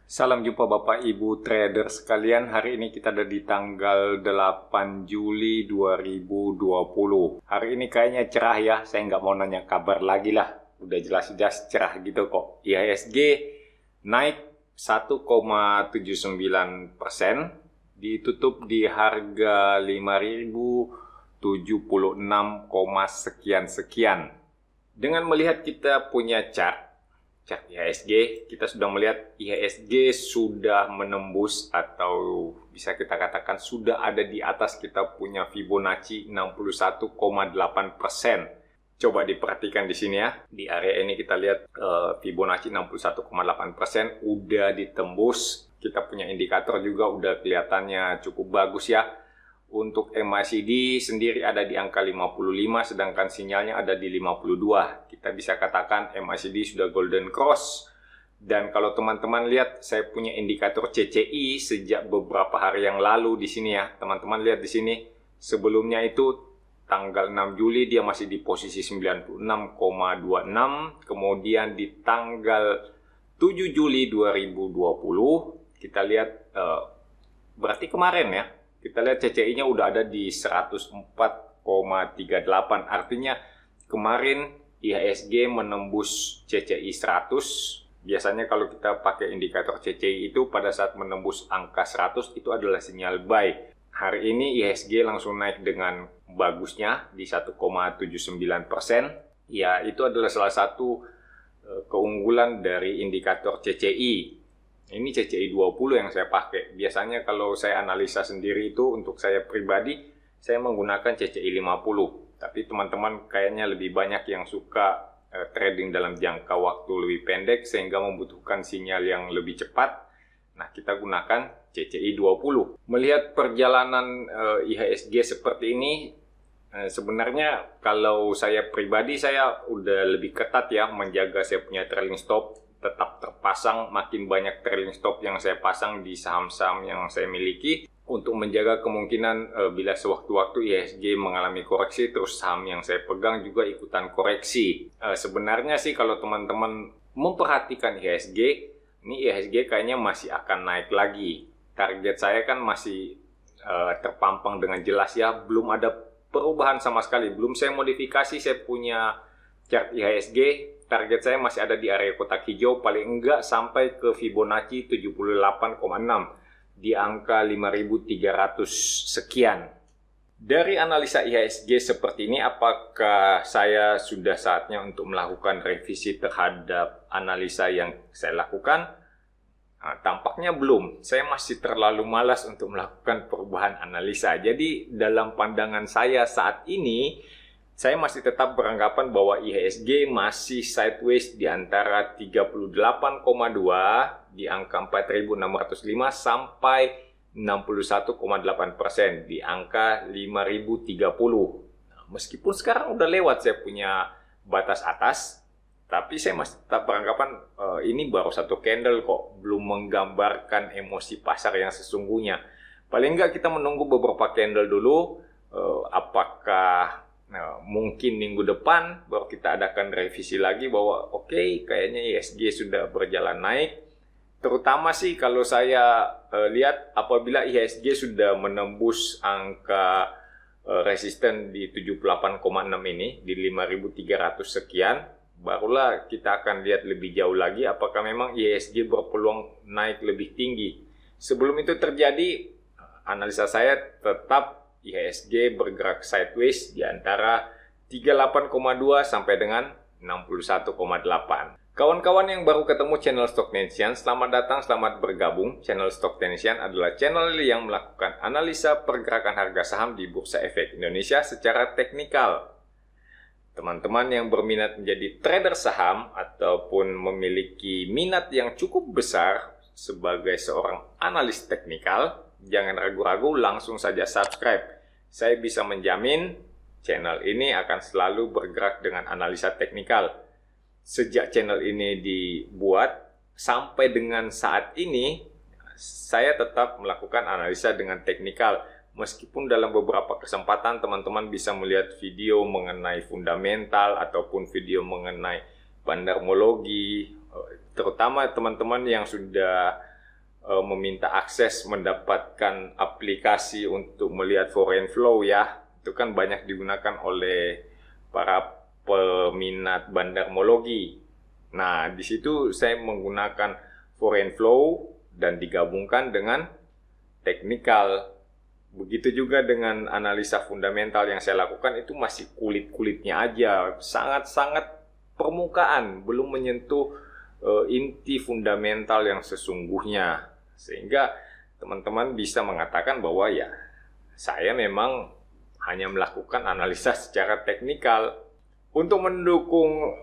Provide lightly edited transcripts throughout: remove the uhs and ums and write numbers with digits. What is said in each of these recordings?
Salam jumpa Bapak Ibu trader sekalian. Hari ini kita ada di tanggal 8 Juli 2020. Hari ini kayaknya cerah ya. Saya nggak mau nanya kabar lagi lah. Udah jelas-jelas cerah gitu kok. IHSG naik 1,79%. Ditutup di harga 5.076, sekian. Dengan melihat kita punya chart IHSG, kita sudah melihat IHSG sudah menembus atau bisa kita katakan sudah ada di atas kita punya Fibonacci 61,8%. Coba diperhatikan di sini ya. Di area ini kita lihat Fibonacci 61,8% udah ditembus. Kita punya indikator juga udah kelihatannya cukup bagus ya. Untuk MACD sendiri ada di angka 55, sedangkan sinyalnya ada di 52. Kita bisa katakan MACD sudah golden cross. Dan kalau teman-teman lihat, saya punya indikator CCI sejak beberapa hari yang lalu di sini ya. Teman-teman lihat di sini, sebelumnya itu tanggal 6 Juli dia masih di posisi 96,26. Kemudian di tanggal 7 Juli 2020, kita lihat berarti kemarin ya. Kita lihat CCI-nya udah ada di 104,38. Artinya kemarin IHSG menembus CCI 100. Biasanya kalau kita pakai indikator CCI itu pada saat menembus angka 100 itu adalah sinyal buy. Hari ini IHSG langsung naik dengan bagusnya di 1,79%. Ya, itu adalah salah satu keunggulan dari indikator CCI. Ini CCI 20 yang saya pakai. Biasanya kalau saya analisa sendiri itu untuk saya pribadi, saya menggunakan CCI 50. Tapi teman-teman kayaknya lebih banyak yang suka trading dalam jangka waktu lebih pendek sehingga membutuhkan sinyal yang lebih cepat. Nah, kita gunakan CCI 20. Melihat perjalanan IHSG seperti ini, sebenarnya kalau saya pribadi saya udah lebih ketat ya menjaga saya punya trailing stop tetap terpasang. Makin banyak trailing stop yang saya pasang di saham-saham yang saya miliki untuk menjaga kemungkinan bila sewaktu-waktu IHSG mengalami koreksi, terus saham yang saya pegang juga ikutan koreksi. Sebenarnya sih kalau teman-teman memperhatikan IHSG, ini IHSG kayaknya masih akan naik lagi. Target saya kan masih terpampang dengan jelas ya, belum ada perubahan sama sekali. Belum saya modifikasi, saya punya chart IHSG. Target saya masih ada di area kotak hijau, paling enggak sampai ke Fibonacci 78,6 di angka 5.300 sekian. Dari analisa IHSG seperti ini, apakah saya sudah saatnya untuk melakukan revisi terhadap analisa yang saya lakukan? Nah, tampaknya belum. Saya masih terlalu malas untuk melakukan perubahan analisa. Jadi dalam pandangan saya saat ini, saya masih tetap beranggapan bahwa IHSG masih sideways di antara 38,2 di angka 4.605 sampai 61,8% di angka 5.030. Nah, meskipun sekarang udah lewat saya punya batas atas, tapi saya masih tetap beranggapan ini baru satu candle kok, belum menggambarkan emosi pasar yang sesungguhnya. Paling enggak kita menunggu beberapa candle dulu, apakah mungkin minggu depan baru kita adakan revisi lagi bahwa oke, kayaknya IHSG sudah berjalan naik. Terutama sih kalau saya lihat apabila IHSG sudah menembus angka resisten di 78,6 ini, di 5.300 sekian, barulah kita akan lihat lebih jauh lagi apakah memang IHSG berpeluang naik lebih tinggi. Sebelum itu terjadi, analisa saya tetap IHSG bergerak sideways di antara 38,2 sampai dengan 61,8. Kawan-kawan yang baru ketemu channel Stock Tension, selamat datang, selamat bergabung. Channel Stock Tension adalah channel yang melakukan analisa pergerakan harga saham di Bursa Efek Indonesia secara teknikal. Teman-teman yang berminat menjadi trader saham ataupun memiliki minat yang cukup besar sebagai seorang analis teknikal, jangan ragu-ragu, langsung saja subscribe. Saya bisa menjamin channel ini akan selalu bergerak dengan analisa teknikal. Sejak channel ini dibuat sampai dengan saat ini, saya tetap melakukan analisa dengan teknikal. Meskipun dalam beberapa kesempatan teman-teman bisa melihat video mengenai fundamental ataupun video mengenai bandarmologi, terutama teman-teman yang sudah meminta akses mendapatkan aplikasi untuk melihat foreign flow ya. Itu kan banyak digunakan oleh para peminat bandarmologi. Nah, di situ saya menggunakan foreign flow dan digabungkan dengan teknikal. Begitu juga dengan analisa fundamental yang saya lakukan, itu masih kulit-kulitnya aja, sangat-sangat permukaan, belum menyentuh inti fundamental yang sesungguhnya. Sehingga teman-teman bisa mengatakan bahwa ya, saya memang hanya melakukan analisa secara teknikal. Untuk mendukung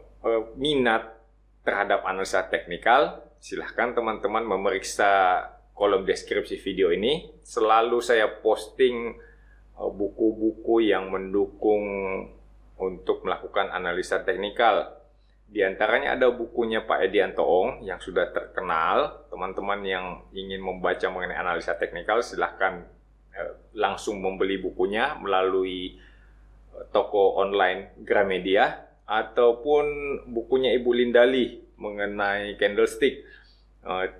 minat terhadap analisa teknikal, silahkan teman-teman memeriksa kolom deskripsi video ini. Selalu saya posting buku-buku yang mendukung untuk melakukan analisa teknikal. Di antaranya ada bukunya Pak Edianto Ong yang sudah terkenal. Teman-teman yang ingin membaca mengenai analisa teknikal silahkan langsung membeli bukunya melalui toko online Gramedia, ataupun bukunya Ibu Lindali mengenai candlestick.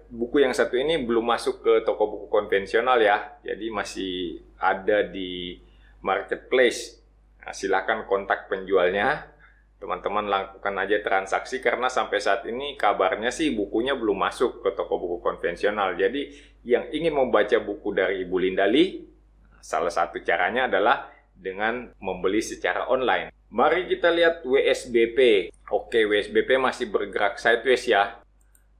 Buku yang satu ini belum masuk ke toko buku konvensional ya, jadi masih ada di marketplace. Nah, silakan kontak penjualnya, teman-teman lakukan aja transaksi, karena sampai saat ini kabarnya sih bukunya belum masuk ke toko buku konvensional. Jadi yang ingin membaca buku dari Ibu Lindali, salah satu caranya adalah dengan membeli secara online. Mari kita lihat WSBP. Oke, WSBP masih bergerak sideways ya.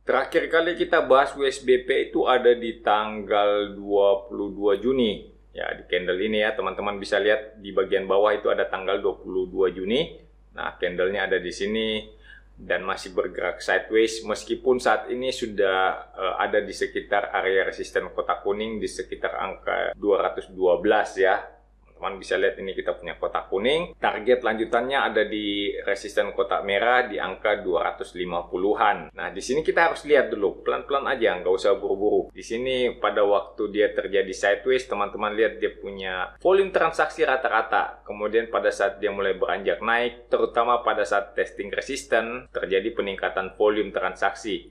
Terakhir kali kita bahas WSBP itu ada di tanggal 22 Juni. Ya, di candle ini ya, teman-teman bisa lihat di bagian bawah itu ada tanggal 22 Juni. Nah, candlenya ada di sini dan masih bergerak sideways, meskipun saat ini sudah ada di sekitar area resisten kotak kuning di sekitar angka 212 ya. Teman-teman bisa lihat ini kita punya kotak kuning. Target lanjutannya ada di resisten kotak merah di angka 250-an. Nah, di sini kita harus lihat dulu, pelan-pelan aja, nggak usah buru-buru. Di sini pada waktu dia terjadi sideways, teman-teman lihat dia punya volume transaksi rata-rata. Kemudian pada saat dia mulai beranjak naik, terutama pada saat testing resisten, terjadi peningkatan volume transaksi.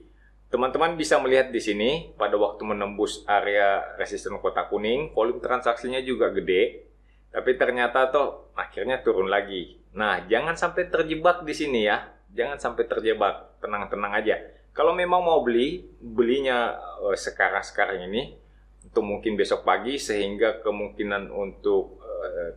Teman-teman bisa melihat di sini, pada waktu menembus area resisten kotak kuning, volume transaksinya juga gede. Tapi ternyata toh akhirnya turun lagi. Nah, jangan sampai terjebak di sini ya. Jangan sampai terjebak. Tenang-tenang aja. Kalau memang mau beli, belinya sekarang-sekarang ini. Atau mungkin besok pagi, sehingga kemungkinan untuk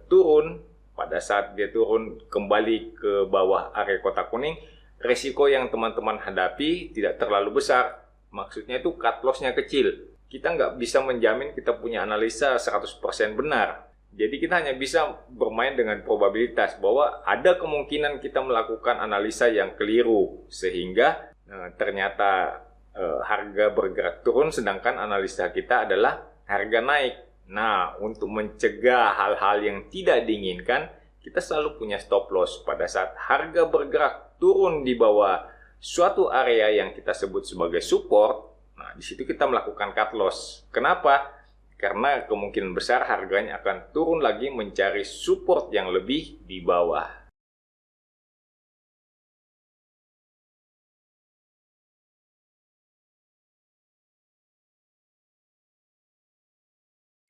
turun, pada saat dia turun kembali ke bawah area kotak kuning, resiko yang teman-teman hadapi tidak terlalu besar. Maksudnya itu cut loss-nya kecil. Kita nggak bisa menjamin kita punya analisa 100% benar. Jadi kita hanya bisa bermain dengan probabilitas bahwa ada kemungkinan kita melakukan analisa yang keliru, sehingga ternyata harga bergerak turun sedangkan analisa kita adalah harga naik. Nah, untuk mencegah hal-hal yang tidak diinginkan, kita selalu punya stop loss pada saat harga bergerak turun di bawah suatu area yang kita sebut sebagai support. Nah, di situ kita melakukan cut loss. Kenapa? Karena kemungkinan besar harganya akan turun lagi mencari support yang lebih di bawah.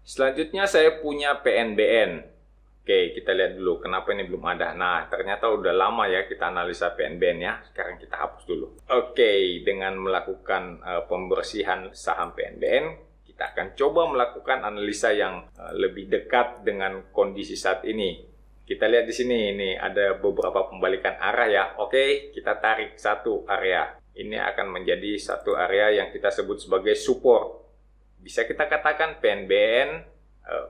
Selanjutnya saya punya PNBN. Oke, kita lihat dulu kenapa ini belum ada. Nah, ternyata udah lama ya kita analisa PNBN ya. Sekarang kita hapus dulu. Oke, dengan melakukan pembersihan saham PNBN, kita akan coba melakukan analisa yang lebih dekat dengan kondisi saat ini. Kita lihat di sini, ini ada beberapa pembalikan arah ya. Oke, kita tarik satu area. Ini akan menjadi satu area yang kita sebut sebagai support. Bisa kita katakan PNBN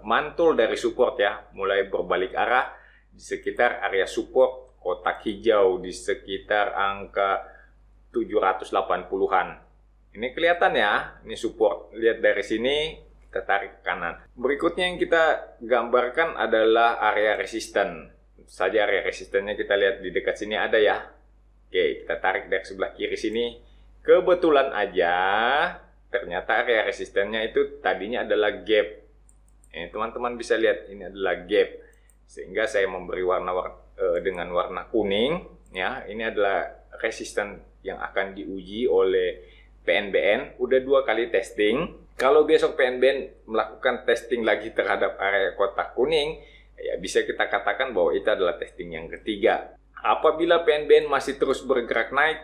mantul dari support ya, mulai berbalik arah di sekitar area support kotak hijau di sekitar angka 780-an. Ini kelihatan ya, ini support. Lihat dari sini, kita tarik ke kanan. Berikutnya yang kita gambarkan adalah area resisten. Tentu saja area resistennya kita lihat di dekat sini ada ya. Oke, kita tarik dari sebelah kiri sini. Kebetulan aja, ternyata area resistennya itu tadinya adalah gap. Ini teman-teman bisa lihat, ini adalah gap. Sehingga saya memberi warna dengan warna kuning. Ya, ini adalah resisten yang akan diuji oleh PNBN udah 2 kali testing. Kalau besok PNBN melakukan testing lagi terhadap area kotak kuning, ya bisa kita katakan bahwa itu adalah testing yang ketiga. Apabila PNBN masih terus bergerak naik,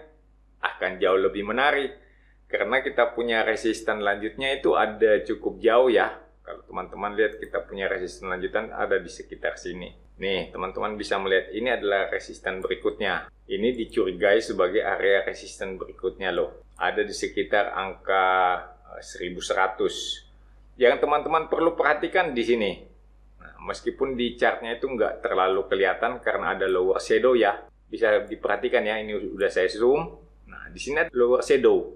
akan jauh lebih menarik. Karena kita punya resisten lanjutnya itu ada cukup jauh ya. Kalau teman-teman lihat kita punya resisten lanjutan ada di sekitar sini. Nih, teman-teman bisa melihat ini adalah resisten berikutnya. Ini dicurigai sebagai area resisten berikutnya loh. Ada di sekitar angka 1100. Yang teman-teman perlu perhatikan di sini. Nah, meskipun di chartnya itu nggak terlalu kelihatan karena ada lower shadow ya. Bisa diperhatikan ya, ini udah saya zoom. Nah, di sini ada lower shadow.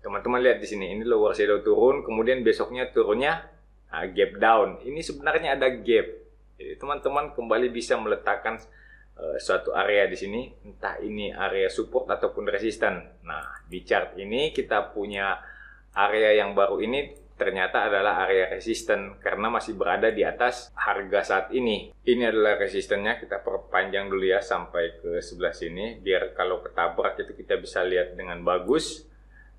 Teman-teman lihat di sini, ini lower shadow turun, kemudian besoknya turunnya gap down. Ini sebenarnya ada gap. Jadi teman-teman kembali bisa meletakkan suatu area di sini, entah ini area support ataupun resisten. Nah, di chart ini kita punya area yang baru ini ternyata adalah area resisten karena masih berada di atas harga saat ini. Ini adalah resistennya, kita perpanjang dulu ya sampai ke sebelah sini biar kalau ketabrak itu kita bisa lihat dengan bagus.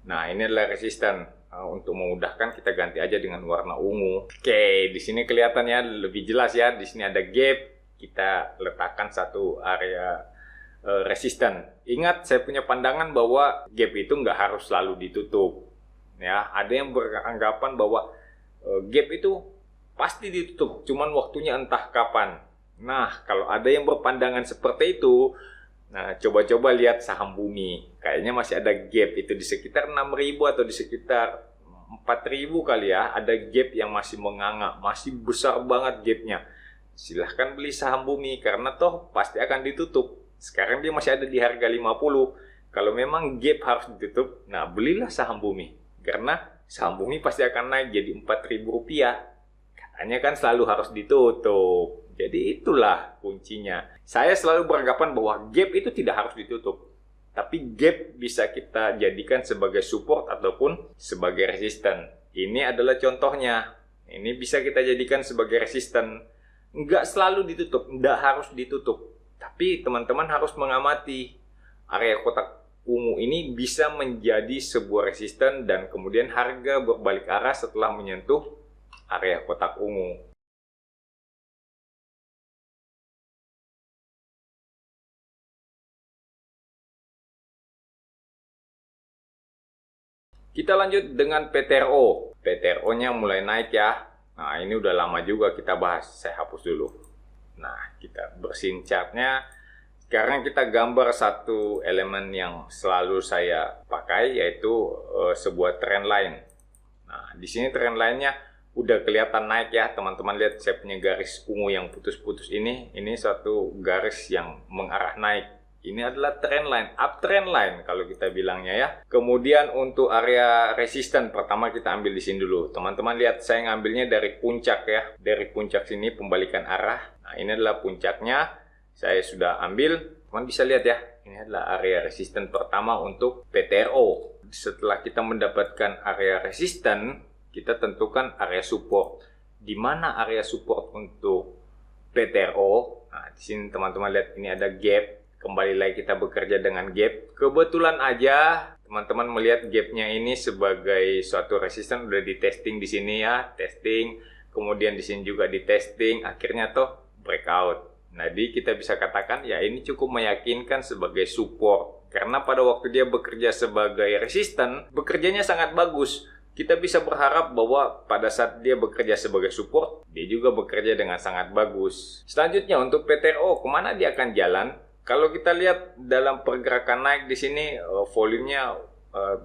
Nah, ini adalah resisten. Untuk memudahkan kita ganti aja dengan warna ungu. Oke, di sini kelihatannya lebih jelas ya. Di sini ada gap, kita letakkan satu area resisten. Ingat, saya punya pandangan bahwa gap itu nggak harus selalu ditutup. Ya, ada yang beranggapan bahwa gap itu pasti ditutup, cuman waktunya entah kapan. Nah, kalau ada yang berpandangan seperti itu, nah, coba-coba lihat saham Bumi. Kayaknya masih ada gap itu di sekitar 6.000 atau di sekitar 4.000 kali ya. Ada gap yang masih menganga, masih besar banget gapnya. Silahkan beli saham Bumi karena toh pasti akan ditutup. Sekarang dia masih ada di harga 50. Kalau memang gap harus ditutup, nah belilah saham Bumi. Karena saham Bumi pasti akan naik jadi Rp4.000. Katanya kan selalu harus ditutup. Jadi itulah kuncinya. Saya selalu beranggapan bahwa gap itu tidak harus ditutup. Tapi gap bisa kita jadikan sebagai support ataupun sebagai resisten. Ini adalah contohnya. Ini bisa kita jadikan sebagai resisten. Nggak selalu ditutup, nggak harus ditutup. Tapi teman-teman harus mengamati area kotak ungu ini bisa menjadi sebuah resisten dan kemudian harga berbalik arah setelah menyentuh area kotak ungu. Kita lanjut dengan PTRO. PTRO-nya mulai naik ya. Nah, ini udah lama juga kita bahas. Saya hapus dulu. Nah, kita bersihin chartnya. Sekarang kita gambar satu elemen yang selalu saya pakai, yaitu sebuah trend line. Nah, di sini trend line-nya udah kelihatan naik ya. Teman-teman lihat saya punya garis ungu yang putus-putus ini. Ini satu garis yang mengarah naik. Ini adalah trend line, uptrend line kalau kita bilangnya ya. Kemudian untuk area resisten pertama kita ambil di sini dulu. Teman-teman lihat saya ngambilnya dari puncak ya. Dari puncak sini pembalikan arah. Nah, ini adalah puncaknya. Saya sudah ambil. Teman bisa lihat ya. Ini adalah area resisten pertama untuk PTRO. Setelah kita mendapatkan area resisten, kita tentukan area support. Di mana area support untuk PTRO? Nah, di sini teman-teman lihat ini ada gap. Kembali lagi kita bekerja dengan gap. Kebetulan aja teman-teman melihat gapnya ini sebagai suatu resisten udah di testing di sini ya, testing. Kemudian di sini juga di testing. Akhirnya toh breakout. Jadi kita bisa katakan ya ini cukup meyakinkan sebagai support. Karena pada waktu dia bekerja sebagai resisten, bekerjanya sangat bagus. Kita bisa berharap bahwa pada saat dia bekerja sebagai support, dia juga bekerja dengan sangat bagus. Selanjutnya untuk PTRO, kemana dia akan jalan? Kalau kita lihat dalam pergerakan naik di sini, volumenya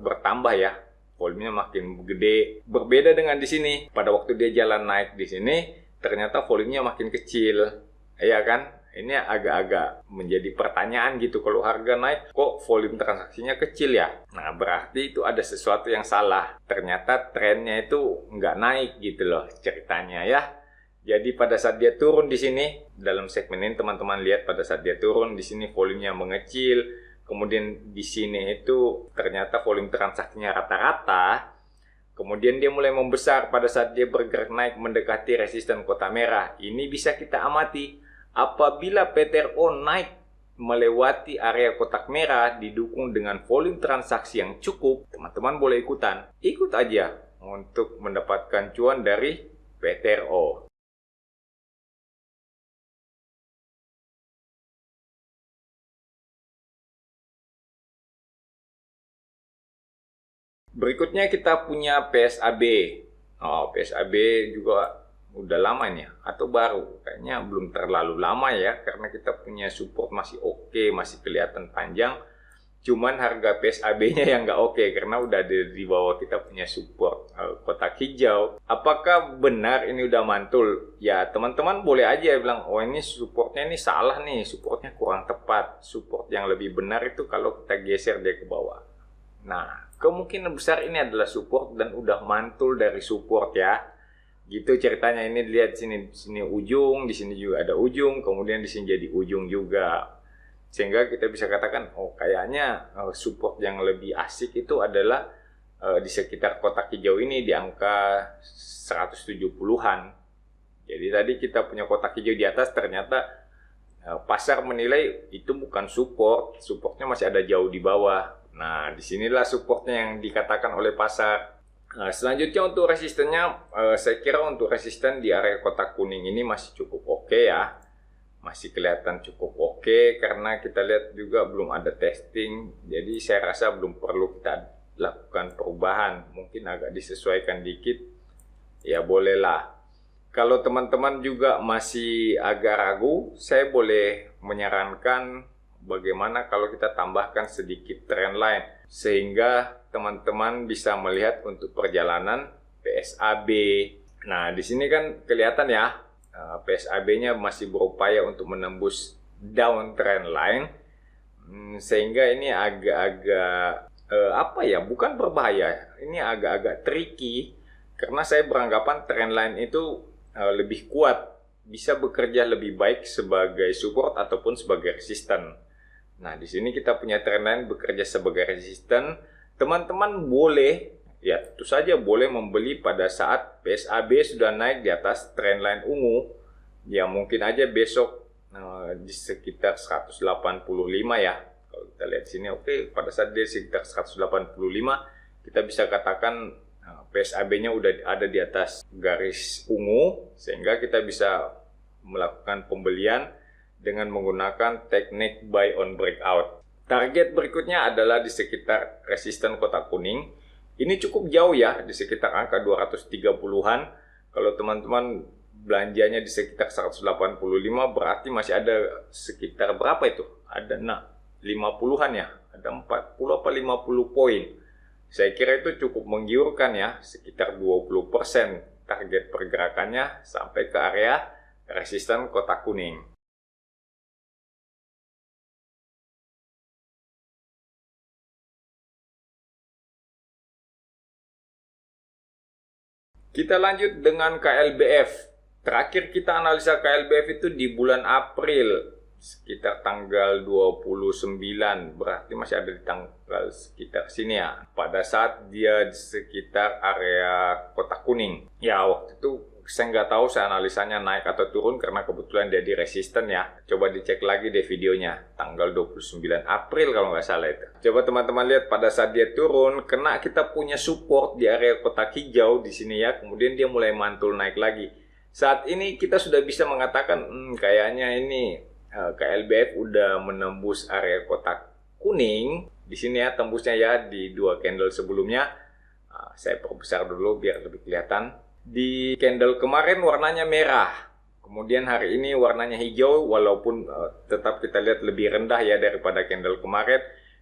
bertambah ya. Volumenya makin gede. Berbeda dengan di sini. Pada waktu dia jalan naik di sini, ternyata volumenya makin kecil. Iya kan? Ini agak-agak menjadi pertanyaan gitu. Kalau harga naik, kok volume transaksinya kecil ya? Nah, berarti itu ada sesuatu yang salah. Ternyata trennya itu nggak naik gitu loh ceritanya ya. Jadi pada saat dia turun di sini, dalam segmen ini teman-teman lihat pada saat dia turun di sini volumenya mengecil, kemudian di sini itu ternyata volume transaksinya rata-rata, kemudian dia mulai membesar pada saat dia bergerak naik mendekati resisten kotak merah. Ini bisa kita amati apabila PTRO naik melewati area kotak merah didukung dengan volume transaksi yang cukup, teman-teman boleh ikutan. Ikut aja untuk mendapatkan cuan dari PTRO. Berikutnya kita punya PSAB. PSAB juga udah lama nih ya, atau baru? Kayaknya belum terlalu lama ya, karena kita punya support masih oke, masih kelihatan panjang. Cuman harga PSAB-nya yang nggak oke, karena udah ada di bawah kita punya support kotak hijau. Apakah benar ini udah mantul? Ya teman-teman boleh aja bilang, oh ini supportnya ini salah nih, supportnya kurang tepat. Support yang lebih benar itu kalau kita geser dia ke bawah. Nah, kemungkinan besar ini adalah support dan udah mantul dari support ya. Gitu ceritanya. Ini lihat sini ujung, di sini juga ada ujung, kemudian di sini jadi ujung juga. Sehingga kita bisa katakan, oh kayaknya support yang lebih asik itu adalah di sekitar kotak hijau ini di angka 170-an. Jadi tadi kita punya kotak hijau di atas, ternyata pasar menilai itu bukan support, supportnya masih ada jauh di bawah. Nah, disinilah supportnya yang dikatakan oleh pasar. Nah, selanjutnya untuk resistennya, saya kira untuk resisten di area kotak kuning ini masih cukup oke ya. Masih kelihatan cukup oke, karena kita lihat juga belum ada testing. Jadi saya rasa belum perlu kita lakukan perubahan. Mungkin agak disesuaikan dikit, ya bolehlah. Kalau teman-teman juga masih agak ragu, saya boleh menyarankan bagaimana kalau kita tambahkan sedikit trendline sehingga teman-teman bisa melihat untuk perjalanan PSAB. Nah, di sini kan kelihatan ya, PSAB-nya masih berupaya untuk menembus down trendline, sehingga ini agak-agak bukan berbahaya, ini agak-agak tricky, karena saya beranggapan trendline itu lebih kuat, bisa bekerja lebih baik sebagai support ataupun sebagai resisten. Nah, di sini kita punya trendline bekerja sebagai resisten. Teman-teman boleh, ya tentu saja boleh membeli pada saat PSAB sudah naik di atas trendline ungu. Ya mungkin aja besok di sekitar 185 ya. Kalau kita lihat sini, oke, pada saat dia sekitar 185, kita bisa katakan PSAB-nya udah ada di atas garis ungu, sehingga kita bisa melakukan pembelian dengan menggunakan teknik buy on breakout. Target berikutnya adalah di sekitar resisten kotak kuning. Ini cukup jauh ya, di sekitar angka 230-an. Kalau teman-teman belanjanya di sekitar 185, berarti masih ada sekitar berapa itu? Ada 50-an ya, ada 40 apa 50 poin. Saya kira itu cukup menggiurkan ya, sekitar 20% target pergerakannya sampai ke area resisten kotak kuning. Kita lanjut dengan KLBF. Terakhir kita analisa KLBF itu di bulan April, sekitar tanggal 29, berarti masih ada di tanggal sekitar sini ya. Pada saat dia di sekitar area kotak kuning. Ya, waktu itu saya nggak tahu saya analisanya naik atau turun karena kebetulan dia di resisten ya. Coba dicek lagi deh videonya, tanggal 29 April kalau nggak salah itu. Coba teman-teman lihat pada saat dia turun, kena kita punya support di area kotak hijau di sini ya. Kemudian dia mulai mantul naik lagi. Saat ini kita sudah bisa mengatakan, kayaknya ini KLBF udah menembus area kotak kuning. Di sini ya tembusnya ya di dua candle sebelumnya. Saya perbesar dulu biar lebih kelihatan. Di candle kemarin warnanya merah, kemudian hari ini warnanya hijau, walaupun tetap kita lihat lebih rendah ya daripada candle kemarin.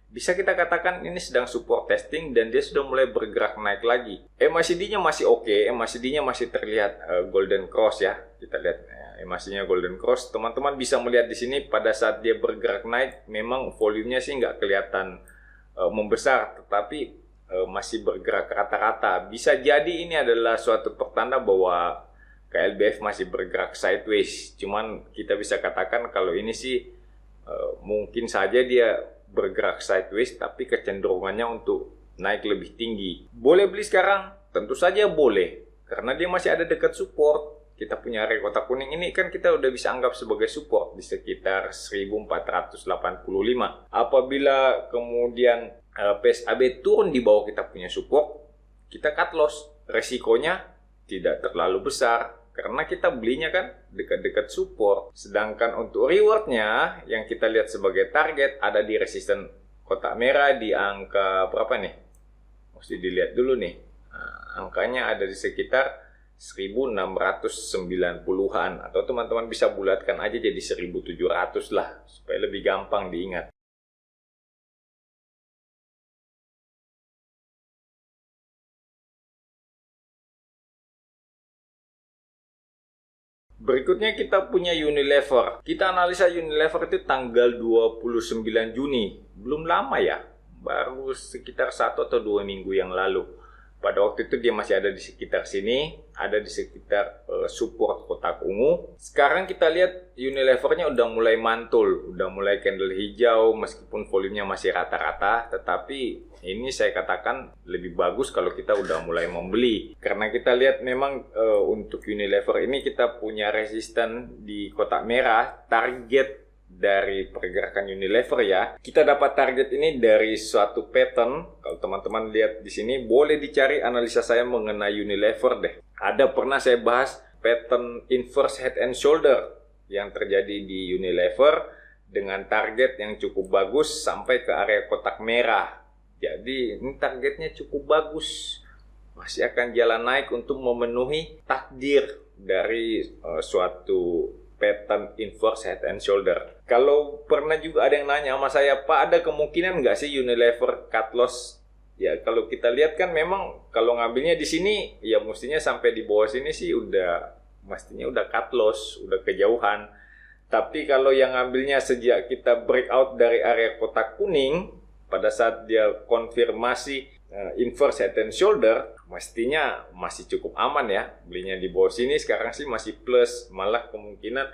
Bisa kita katakan ini sedang support testing dan dia sudah mulai bergerak naik lagi. MACD-nya masih oke, MACD-nya masih terlihat golden cross ya. Kita lihat MACD-nya golden cross. Teman-teman bisa melihat di sini pada saat dia bergerak naik, memang volumenya sih nggak kelihatan membesar, tetapi masih bergerak rata-rata. Bisa jadi ini adalah suatu pertanda bahwa KLBF masih bergerak sideways. Cuman kita bisa katakan kalau ini sih mungkin saja dia bergerak sideways, tapi kecenderungannya untuk naik lebih tinggi. Boleh beli sekarang? Tentu saja boleh, karena dia masih ada dekat support. kita punya area kotak kuning ini kan kita udah bisa anggap sebagai support di sekitar 1485. Apabila kemudian PSAB turun di bawah kita punya support, kita cut loss. Resikonya tidak terlalu besar karena kita belinya kan dekat-dekat support. Sedangkan untuk rewardnya yang kita lihat sebagai target ada di resisten kotak merah di angka berapa nih? Mesti dilihat dulu nih. Nah, angkanya ada di sekitar 1690-an, atau teman-teman bisa bulatkan aja jadi 1700 lah supaya lebih gampang diingat. Berikutnya kita punya Unilever. Kita analisa Unilever itu tanggal 29 Juni. Belum lama ya, baru sekitar 1 atau 2 minggu yang lalu. Pada waktu itu dia masih ada di sekitar sini, ada di sekitar support kotak ungu. Sekarang kita lihat Unilevernya udah mulai mantul, udah mulai candle hijau meskipun volumenya masih rata-rata, tetapi ini saya katakan lebih bagus kalau kita udah mulai membeli. Karena kita lihat memang untuk Unilever ini kita punya resisten di kotak merah, target dari pergerakan Unilever ya. Kita dapat target ini dari suatu pattern. Kalau teman-teman lihat di sini, boleh dicari analisa saya mengenai Unilever deh. Ada pernah saya bahas pattern inverse head and shoulder yang terjadi di Unilever dengan target yang cukup bagus sampai ke area kotak merah. Jadi ini targetnya cukup bagus. Masih akan jalan naik untuk memenuhi takdir dari suatu pattern inverse head and shoulder. Kalau pernah juga ada yang nanya sama saya, Pak, ada kemungkinan nggak sih Unilever cut loss? Ya kalau kita lihat kan memang kalau ngambilnya di sini, ya mestinya sampai di bawah sini sih mestinya udah cut loss, udah kejauhan. Tapi kalau yang ngambilnya sejak kita breakout dari area kotak kuning, pada saat dia konfirmasi inverse head and shoulder, mestinya masih cukup aman ya. Belinya di bawah sini sekarang sih masih plus, malah kemungkinan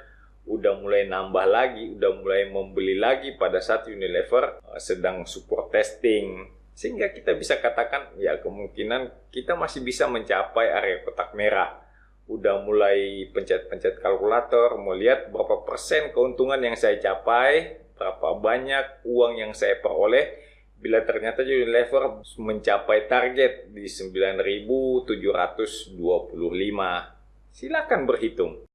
udah mulai nambah lagi, udah mulai membeli lagi pada saat Unilever sedang support testing. Sehingga kita bisa katakan ya kemungkinan kita masih bisa mencapai area kotak merah. Udah mulai pencet-pencet kalkulator, mau lihat berapa persen keuntungan yang saya capai, berapa banyak uang yang saya peroleh bila ternyata Unilever mencapai target di 9.725. Silakan berhitung.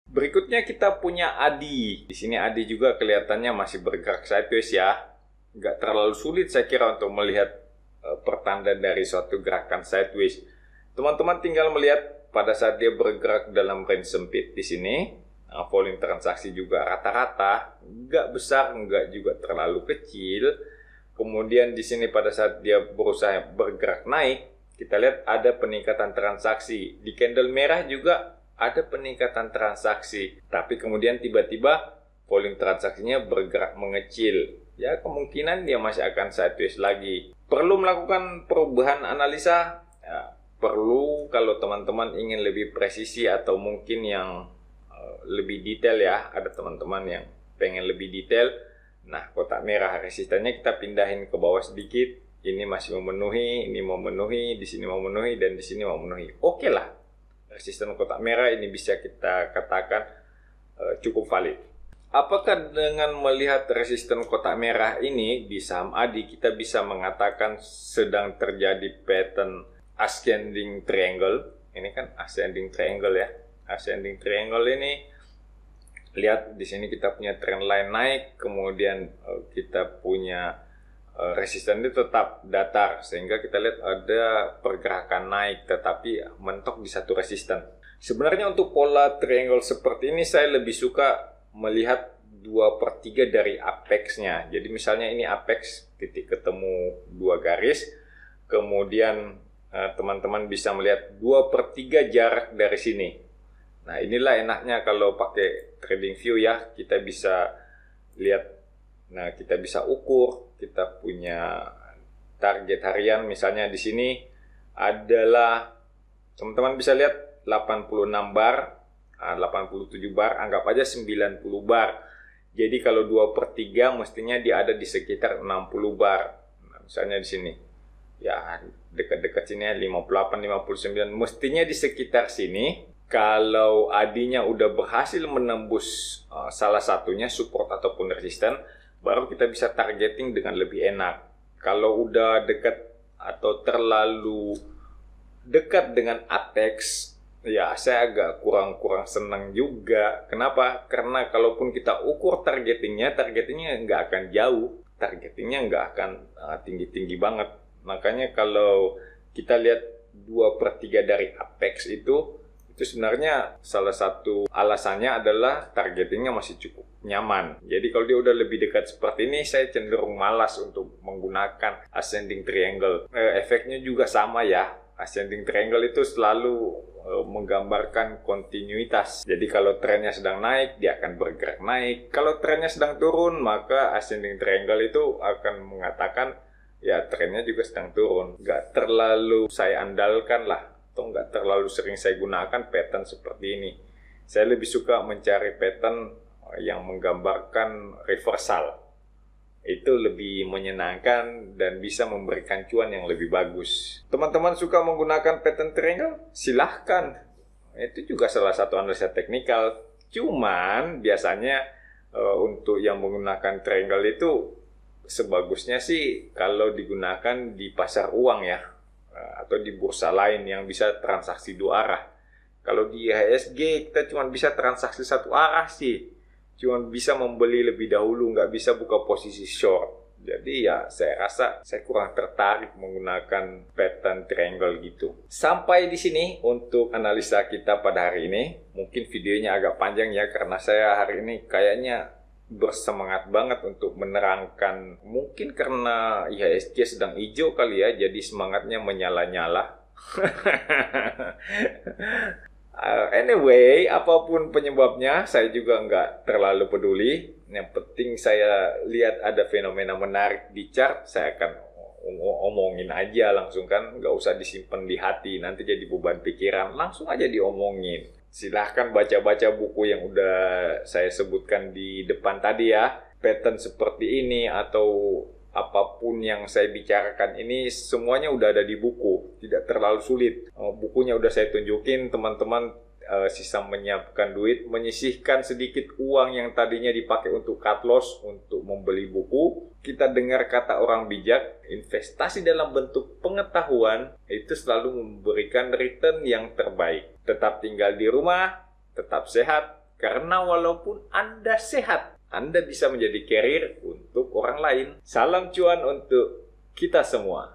Berikutnya kita punya ADI. Di sini ADI juga kelihatannya masih bergerak sideways ya. Nggak terlalu sulit saya kira untuk melihat pertanda dari suatu gerakan sideways. Teman-teman tinggal melihat pada saat dia bergerak dalam range sempit di sini, volume transaksi juga rata-rata, nggak besar, nggak juga terlalu kecil. Kemudian di sini pada saat dia berusaha bergerak naik, kita lihat ada peningkatan transaksi. Di candle merah juga ada peningkatan transaksi, tapi kemudian tiba-tiba volume transaksinya bergerak mengecil. Ya kemungkinan dia masih akan sideways lagi. Perlu melakukan perubahan analisa? Ya, perlu kalau teman-teman ingin lebih presisi atau mungkin yang lebih detail ya. Ada teman-teman yang pengen lebih detail. Nah, kotak merah resistannya kita pindahin ke bawah sedikit. Ini masih memenuhi, ini memenuhi, di sini memenuhi, dan di sini memenuhi. Oke lah. Resisten kotak merah ini bisa kita katakan cukup valid. Apakah dengan melihat resisten kotak merah ini di saham ADI kita bisa mengatakan sedang terjadi pattern ascending triangle? Ini kan ascending triangle ya. Ascending triangle ini lihat di sini kita punya trend line naik, kemudian kita punya resisten itu tetap datar sehingga kita lihat ada pergerakan naik tetapi mentok di satu resisten. Sebenarnya untuk pola triangle seperti ini saya lebih suka melihat 2/3 dari apex-nya. Jadi misalnya ini apex titik ketemu 2 garis, kemudian teman-teman bisa melihat 2/3 jarak dari sini. Nah inilah enaknya kalau pakai trading view ya, kita bisa lihat. Nah, kita bisa ukur, kita punya target harian misalnya di sini adalah teman-teman bisa lihat 86 bar, 87 bar, anggap aja 90 bar. Jadi kalau 2/3 mestinya dia ada di sekitar 60 bar. Nah, misalnya di sini. Ya, dekat-dekat sini 58, 59. Mestinya di sekitar sini. Kalau adinya udah berhasil menembus salah satunya support ataupun resisten, baru kita bisa targeting dengan lebih enak. Kalau udah dekat atau terlalu dekat dengan apex, ya saya agak kurang senang juga. Kenapa? Karena kalaupun kita ukur targetingnya nggak akan jauh. Targetingnya nggak akan tinggi-tinggi banget. Makanya kalau kita lihat 2/3 dari apex itu sebenarnya salah satu alasannya adalah targetingnya masih cukup nyaman. Jadi kalau dia udah lebih dekat seperti ini, saya cenderung malas untuk menggunakan ascending triangle. Efeknya juga sama ya. Ascending triangle itu selalu menggambarkan kontinuitas. Jadi kalau trennya sedang naik, dia akan bergerak naik. Kalau trennya sedang turun, maka ascending triangle itu akan mengatakan ya trennya juga sedang turun. Nggak terlalu saya andalkan lah, atau nggak terlalu sering saya gunakan pattern seperti ini. Saya lebih suka mencari pattern yang menggambarkan reversal. Itu lebih menyenangkan dan bisa memberikan cuan yang lebih bagus. Teman-teman suka menggunakan pattern triangle? Silahkan. Itu juga salah satu analisa teknikal. Cuman biasanya untuk yang menggunakan triangle itu sebagusnya sih kalau digunakan di pasar uang ya, atau di bursa lain yang bisa transaksi dua arah. Kalau di IHSG kita cuma bisa transaksi satu arah sih. Cuma bisa membeli lebih dahulu, nggak bisa buka posisi short. Jadi ya saya rasa saya kurang tertarik menggunakan pattern triangle gitu. Sampai di sini untuk analisa kita pada hari ini. Mungkin videonya agak panjang ya, karena saya hari ini kayaknya bersemangat banget untuk menerangkan. Mungkin karena IHSG sedang hijau kali ya, jadi semangatnya menyala-nyala. Anyway, apapun penyebabnya, saya juga nggak terlalu peduli. Yang penting saya lihat ada fenomena menarik di chart, saya akan omongin aja langsung kan. Nggak usah disimpan di hati, nanti jadi beban pikiran. Langsung aja diomongin. Silahkan baca-baca buku yang udah saya sebutkan di depan tadi ya. Pattern seperti ini atau apapun yang saya bicarakan ini semuanya udah ada di buku, tidak terlalu sulit. Bukunya udah saya tunjukin, teman-teman sisa menyiapkan duit, menyisihkan sedikit uang yang tadinya dipakai untuk cut loss, untuk membeli buku. Kita dengar kata orang bijak, investasi dalam bentuk pengetahuan itu selalu memberikan return yang terbaik. Tetap tinggal di rumah, tetap sehat, karena walaupun Anda sehat, Anda bisa menjadi carrier untuk orang lain. Salam cuan untuk kita semua.